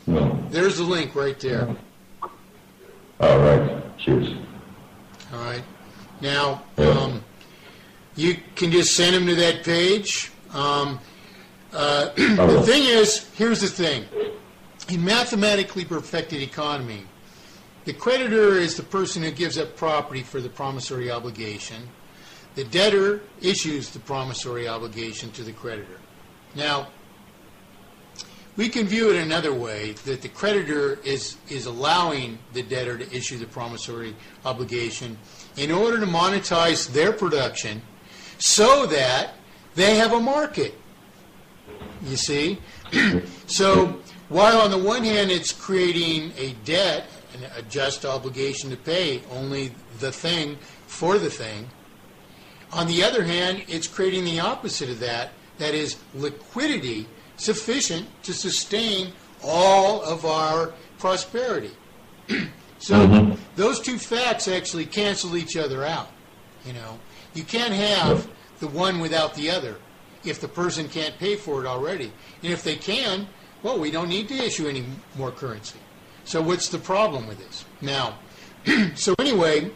No. There's the link right there. All right. Cheers. All right. Now, you can just send them to that page. The thing is, here's the thing. In mathematically perfected economy, the creditor is the person who gives up property for the promissory obligation. The debtor issues the promissory obligation to the creditor. Now, we can view it another way, that the creditor is allowing the debtor to issue the promissory obligation in order to monetize their production so that they have a market. You see? So, while on the one hand it's creating a debt, a just obligation to pay only the thing for the thing, on the other hand, it's creating the opposite of that, that is liquidity sufficient to sustain all of our prosperity. So those two facts actually cancel each other out. You know, you can't have the one without the other if the person can't pay for it already. And if they can, well, we don't need to issue any more currency. So what's the problem with this? Now, so anyway,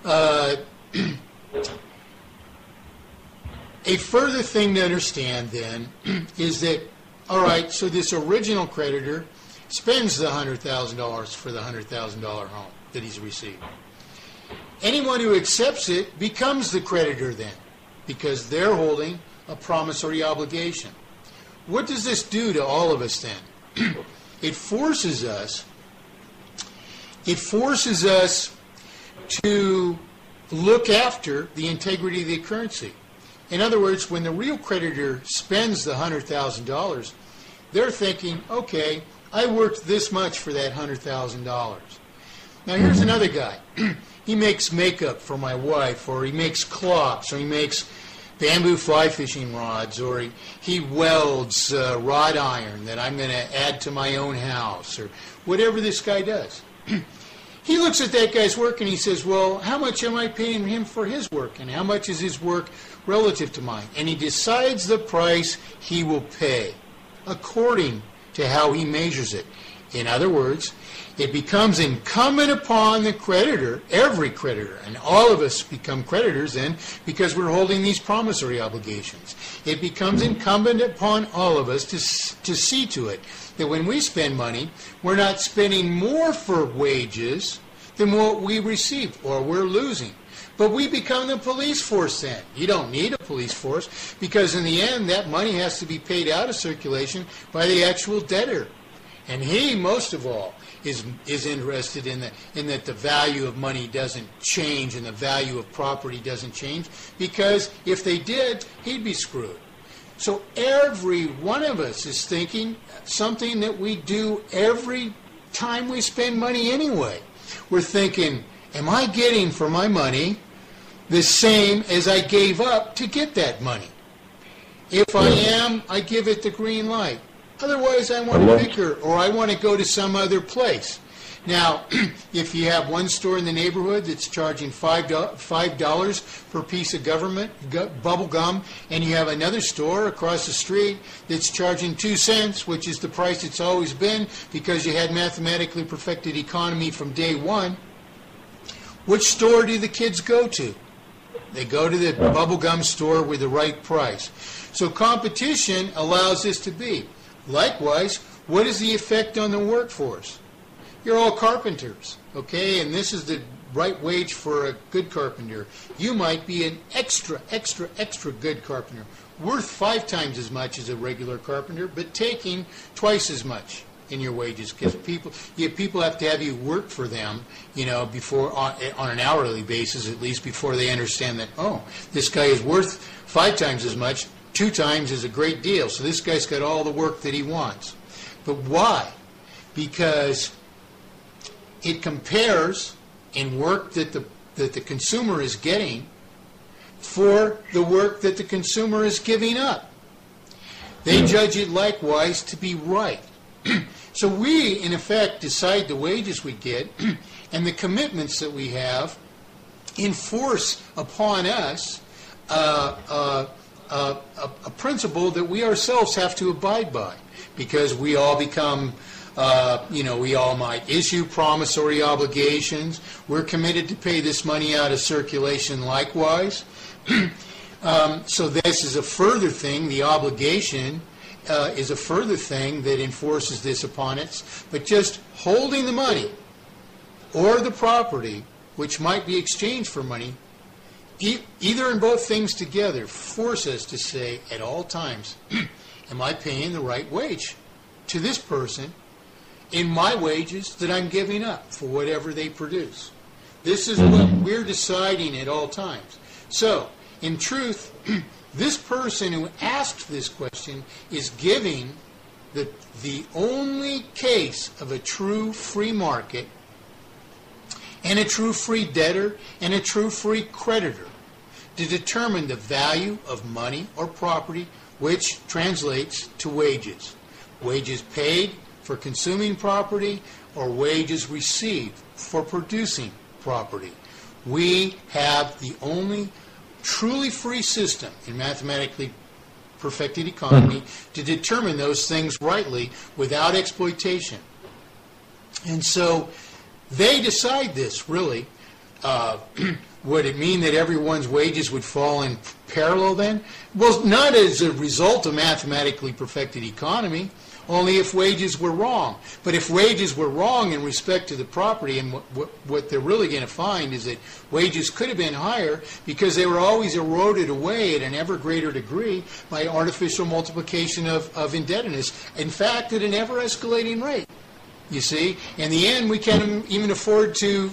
a further thing to understand then is that, all right, so this original creditor spends the $100,000 for the $100,000 home that he's received. Anyone who accepts it becomes the creditor then, because they're holding a promissory obligation. What does this do to all of us then? It forces us to look after the integrity of the currency. In other words, when the real creditor spends the $100,000, they're thinking, okay, I worked this much for that $100,000. Now here's another guy. He makes makeup for my wife, or he makes clocks, or he makes bamboo fly fishing rods, or he welds wrought iron that I'm going to add to my own house, or whatever this guy does. He looks at that guy's work and he says, well, how much am I paying him for his work, and how much is his work relative to mine? And he decides the price he will pay according to how he measures it. In other words, it becomes incumbent upon the creditor, every creditor, and all of us become creditors then because we're holding these promissory obligations. It becomes incumbent upon all of us to see to it that when we spend money, we're not spending more for wages than what we receive, or we're losing. But we become the police force then. You don't need a police force because in the end that money has to be paid out of circulation by the actual debtor. And he, most of all, is interested in that the value of money doesn't change and the value of property doesn't change, because if they did, he'd be screwed. So every one of us is thinking something that we do every time we spend money anyway. We're thinking, am I getting for my money the same as I gave up to get that money? If I am, I give it the green light. Otherwise, I want a bigger, or I want to go to some other place. Now, if you have one store in the neighborhood that's charging $5 per piece of bubble gum, and you have another store across the street that's charging 2 cents, which is the price it's always been because you had mathematically perfected economy from day one, which store do the kids go to? They go to the bubble gum store with the right price. So competition allows this to be. Likewise, what is the effect on the workforce? You're all carpenters, okay? And this is the right wage for a good carpenter. You might be an extra good carpenter, worth 5 times as much as a regular carpenter, but taking twice as much in your wages, because people have to have you work for them, you know, before on an hourly basis at least, before they understand that, oh, this guy is worth 5 times as much. 2 times is a great deal. So this guy's got all the work that he wants. But why? Because it compares in work that the consumer is getting for the work that the consumer is giving up. They judge it likewise to be right. So we, in effect, decide the wages we get and the commitments that we have enforce upon us a principle that we ourselves have to abide by, because we all become, we all might issue promissory obligations. We're committed to pay this money out of circulation likewise. So this is a further thing. The obligation is a further thing that enforces this upon us. But just holding the money or the property, which might be exchanged for money, either and both things together, force us to say at all times, am I paying the right wage to this person in my wages that I'm giving up for whatever they produce? This is what we're deciding at all times. So, in truth, this person who asked this question is giving the only case of a true free market and a true free debtor and a true free creditor to determine the value of money or property, which translates to wages. Wages paid for consuming property or wages received for producing property. We have the only truly free system in mathematically perfected economy to determine those things rightly without exploitation. And so they decide this, really. Would it mean that everyone's wages would fall in parallel then? Well, not as a result of mathematically perfected economy, only if wages were wrong. But if wages were wrong in respect to the property, and what they're really going to find is that wages could have been higher because they were always eroded away at an ever greater degree by artificial multiplication of indebtedness. In fact, at an ever escalating rate. You see, in the end, we can't even afford to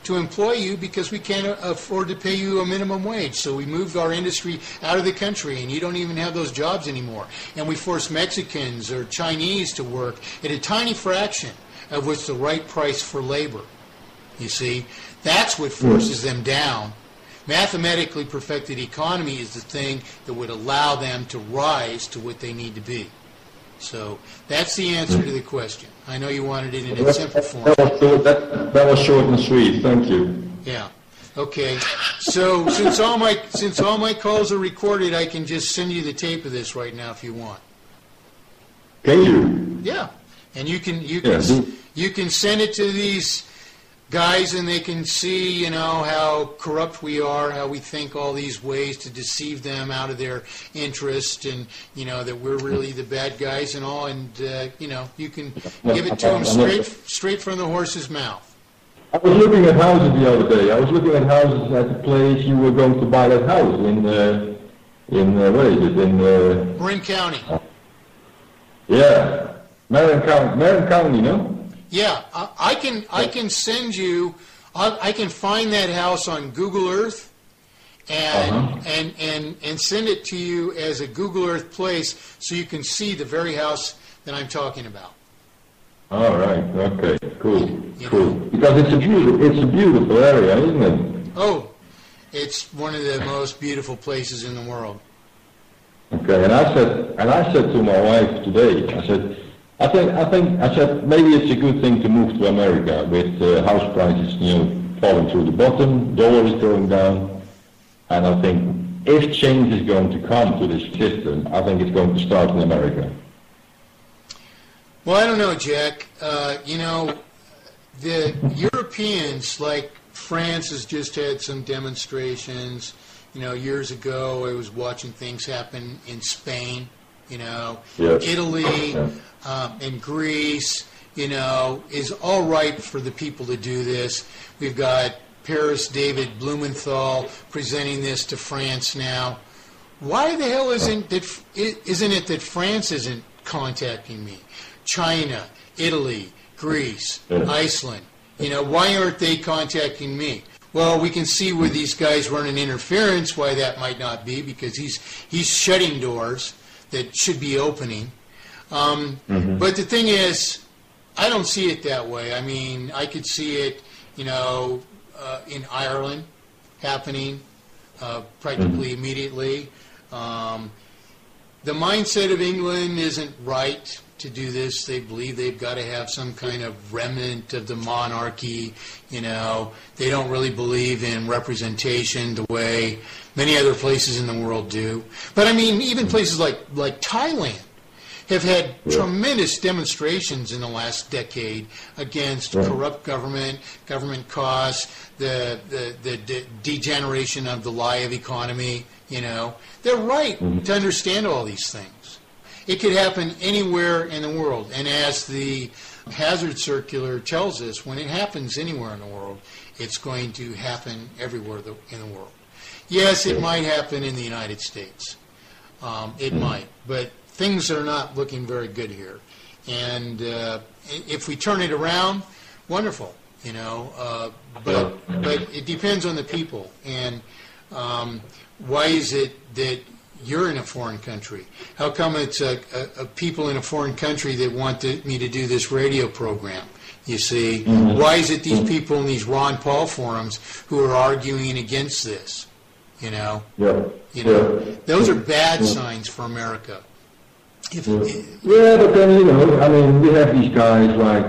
employ you because we can't afford to pay you a minimum wage. So we moved our industry out of the country, and you don't even have those jobs anymore. And we force Mexicans or Chinese to work at a tiny fraction of what's the right price for labor. You see, that's what forces them down. Mathematically perfected economy is the thing that would allow them to rise to what they need to be. So that's the answer to the question. I know you wanted it in a simple form. That was short and sweet. Thank you. Yeah. Okay. So since all my calls are recorded, I can just send you the tape of this right now if you want. Can you? Yeah. And you can send it to these guys, and they can see, how corrupt we are, how we think all these ways to deceive them out of their interest, and, that we're really the bad guys and all, and, you can give it to them straight from the horse's mouth. I was looking at houses the other day. I was looking at houses at the place you were going to buy that house in what is it? In Marin County. Yeah. Marin County, no? Yeah, I can send you. I can find that house on Google Earth, and send it to you as a Google Earth place, so you can see the very house that I'm talking about. All right. Okay. Cool. Cool. Because it's a beautiful area, isn't it? Oh, it's one of the most beautiful places in the world. Okay. And I said to my wife today, I said, maybe it's a good thing to move to America with house prices, falling through the bottom, dollar is going down, and I think if change is going to come to this system, I think it's going to start in America. Well, I don't know, Jack. The Europeans, like France, has just had some demonstrations. Years ago, I was watching things happen in Spain. Italy and Greece, is all right for the people to do this. We've got Paris David Blumenthal presenting this to France now. Why the hell isn't it that France isn't contacting me? China, Italy, Greece, Iceland. Why aren't they contacting me? Well, we can see where these guys run an interference, why that might not be, because he's shutting doors that should be opening. But the thing is, I don't see it that way. I mean, I could see it, in Ireland happening practically immediately. The mindset of England isn't right. to do this. They believe they've got to have some kind of remnant of the monarchy. You know, they don't really believe in representation the way many other places in the world do. But I mean, even places like Thailand have had tremendous demonstrations in the last decade against corrupt government costs, the degeneration of the lie of economy. You know, they're right to understand all these things. It could happen anywhere in the world, and as the hazard circular tells us, when it happens anywhere in the world, it's going to happen everywhere in the world. Yes, it might happen in the United States. It might, but things are not looking very good here. And if we turn it around, wonderful, you know. But it depends on the people. And why is it that you're in a foreign country? How come it's people in a foreign country that want me to do this radio program? You see, why is it these people in these Ron Paul forums who are arguing against this? You know, those are bad signs for America. But then, you know, I mean, we have these guys like,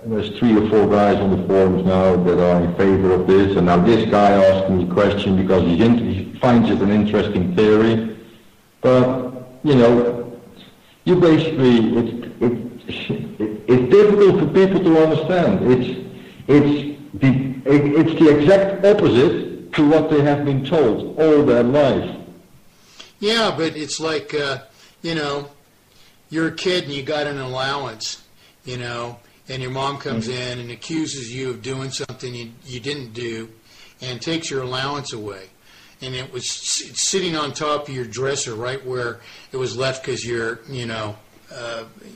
there's 3 or 4 guys on the forums now that are in favor of this, and now this guy asked me a question because he finds it an interesting theory. But, you know, you basically, it's difficult for people to understand. It's the exact opposite to what they have been told all their life. Yeah, but it's like, you know, you're a kid and you got an allowance, you know, and your mom comes in and accuses you of doing something you didn't do and takes your allowance away. And it's sitting on top of your dresser right where it was left because you're, you know,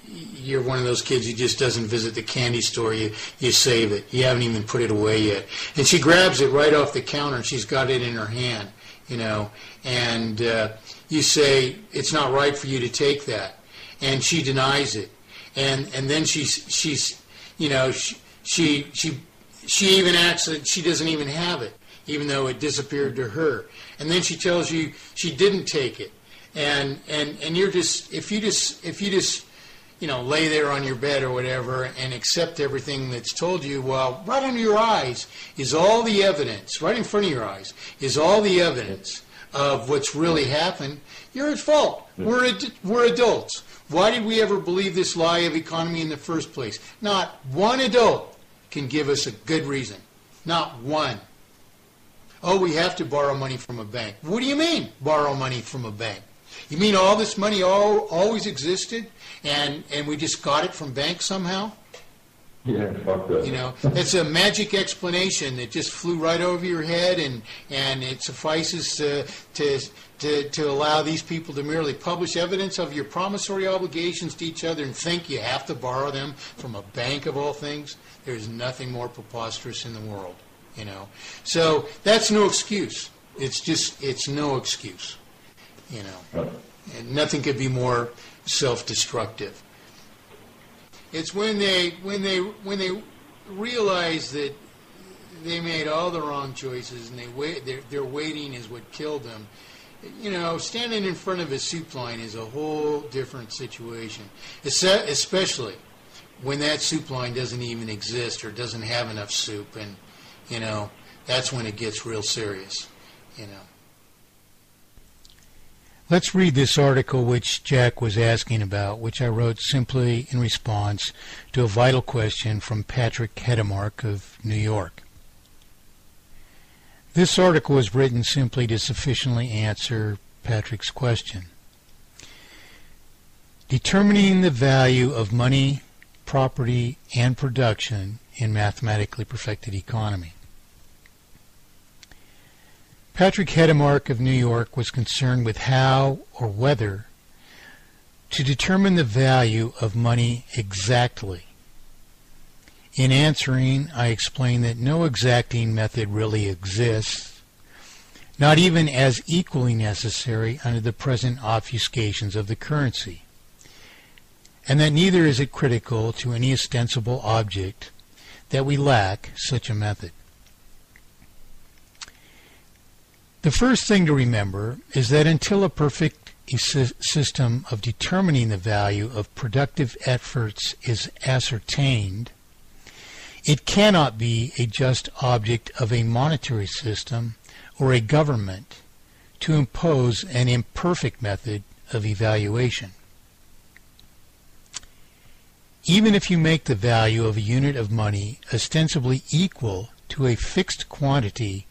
you're one of those kids who just doesn't visit the candy store. You save it. You haven't even put it away yet. And she grabs it right off the counter and she's got it in her hand, you know, and you say, it's not right for you to take that. And she denies it. And then she's you know, she even acts that she doesn't even have it, even though it disappeared to her. And then she tells you she didn't take it. And you're just, if you just, you know, lay there on your bed or whatever and accept everything that's told you, well, right under your eyes is all the evidence, right in front of your eyes is all the evidence of what's really happened, you're at fault. We're adults. Why did we ever believe this lie of economy in the first place? Not one adult can give us a good reason. Not one. Oh, we have to borrow money from a bank. What do you mean, borrow money from a bank? You mean all this money always existed and we just got it from banks somehow? Yeah, fuck that. You know, it's a magic explanation that just flew right over your head, and it suffices to allow these people to merely publish evidence of your promissory obligations to each other and think you have to borrow them from a bank of all things. There's nothing more preposterous in the world, you know. So that's no excuse. It's no excuse, you know. And nothing could be more self-destructive. It's when they realize that they made all the wrong choices and their waiting is what killed them. You know, standing in front of a soup line is a whole different situation, especially when that soup line doesn't even exist or doesn't have enough soup, and you know, that's when it gets real serious, you know. Let's read this article which Jack was asking about, which I wrote simply in response to a vital question from Patrick Hedemark of New York. This article was written simply to sufficiently answer Patrick's question. Determining the value of money, property, and production in mathematically perfected economy. Patrick Hedemark of New York was concerned with how or whether to determine the value of money exactly. In answering, I explained that no exacting method really exists, not even as equally necessary under the present obfuscations of the currency, and that neither is it critical to any ostensible object that we lack such a method. The first thing to remember is that until a perfect a system of determining the value of productive efforts is ascertained, it cannot be a just object of a monetary system or a government to impose an imperfect method of evaluation. Even if you make the value of a unit of money ostensibly equal to a fixed quantity